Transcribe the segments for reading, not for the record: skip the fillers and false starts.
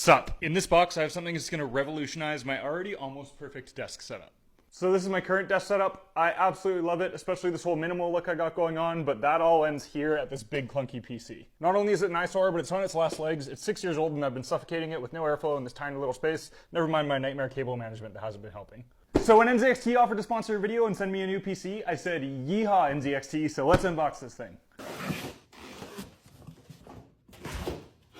Sup. In this box, I have something that's going to revolutionize my already almost perfect desk setup. So this is my current desk setup. I absolutely love it, especially this whole minimal look I got going on, but that all ends here at this big clunky PC. Not only is it an eyesore, but it's on its last legs. It's 6 years old and I've been suffocating it with no airflow in this tiny little space. Never mind my nightmare cable management that hasn't been helping. So when NZXT offered to sponsor a video and send me a new PC, I said, yeehaw NZXT, so let's unbox this thing.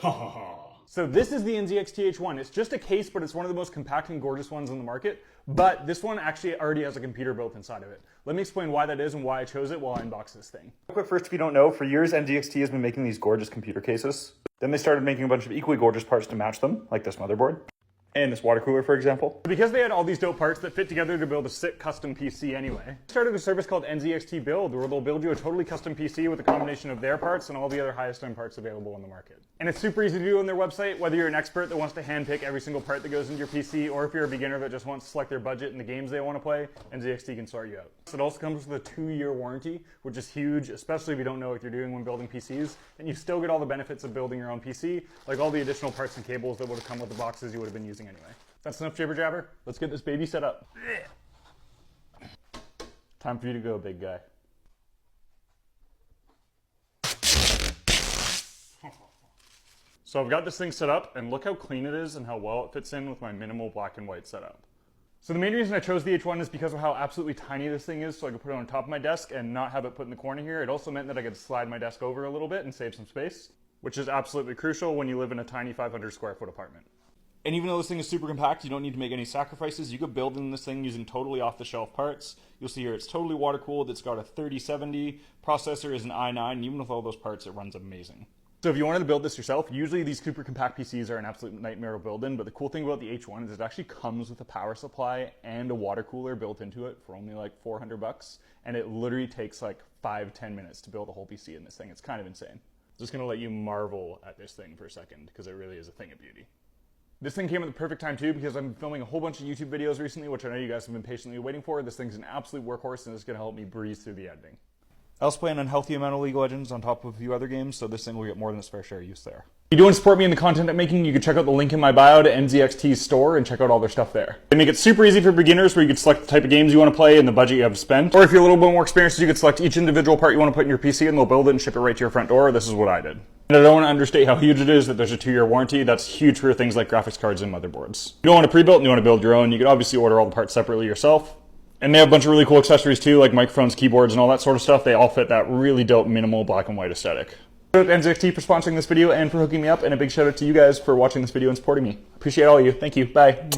Ha ha ha. So this is the NZXT H1. It's just a case, but it's one of the most compact and gorgeous ones on the market. But this one actually already has a computer built inside of it. Let me explain why that is and why I chose it while I unbox this thing. Real quick first, if you don't know, for years NZXT has been making these gorgeous computer cases. Then they started making a bunch of equally gorgeous parts to match them, like this motherboard. And this water cooler, for example. Because they had all these dope parts that fit together to build a sick custom PC anyway, they started a service called NZXT Build, where they'll build you a totally custom PC with a combination of their parts and all the other highest end parts available on the market. And it's super easy to do on their website, whether you're an expert that wants to handpick every single part that goes into your PC, or if you're a beginner that just wants to select their budget and the games they want to play, NZXT can sort you out. So it also comes with a 2-year warranty, which is huge, especially if you don't know what you're doing when building PCs, and you still get all the benefits of building your own PC, like all the additional parts and cables that would have come with the boxes you would have been using anyway. That's enough jibber jabber. Let's get this baby set up. Time for you to go, big guy. So I've got this thing set up, and look how clean it is and how well it fits in with my minimal black and white setup. So the main reason I chose the H1 is because of how absolutely tiny this thing is, so I could put it on top of my desk and not have it put in the corner here. It also meant that I could slide my desk over a little bit and save some space, which is absolutely crucial when you live in a tiny 500 square foot apartment. And even though this thing is super compact, you don't need to make any sacrifices. You could build in this thing using totally off-the-shelf parts. You'll see here it's totally water-cooled. It's got a 3070. Processor is an i9, and even with all those parts, it runs amazing. So if you wanted to build this yourself, usually these super compact PCs are an absolute nightmare to build in, but the cool thing about the H1 is it actually comes with a power supply and a water cooler built into it for only like $400, and it literally takes like 5-10 minutes to build a whole PC in this thing. It's kind of insane. I'm just gonna let you marvel at this thing for a second, because it really is a thing of beauty. This thing came at the perfect time too, because I've been filming a whole bunch of YouTube videos recently, which I know you guys have been patiently waiting for. This thing's an absolute workhorse, and it's going to help me breeze through the editing. I also play an unhealthy amount of League of Legends on top of a few other games, so this thing will get more than its fair share of use there. If you do want to support me in the content I'm making, you can check out the link in my bio to NZXT's store and check out all their stuff there. They make it super easy for beginners, where you can select the type of games you want to play and the budget you have to spend. Or if you're a little bit more experienced, you can select each individual part you want to put in your PC, and they'll build it and ship it right to your front door. This is what I did. And I don't want to understate how huge it is that there's a 2-year warranty. That's huge for things like graphics cards and motherboards. You don't want to pre-built and you want to build your own, you can obviously order all the parts separately yourself. And they have a bunch of really cool accessories too, like microphones, keyboards, and all that sort of stuff. They all fit that really dope minimal black and white aesthetic. Shout out to NZXT for sponsoring this video and for hooking me up, and a big shout out to you guys for watching this video and supporting me. Appreciate all of you. Thank you. Bye.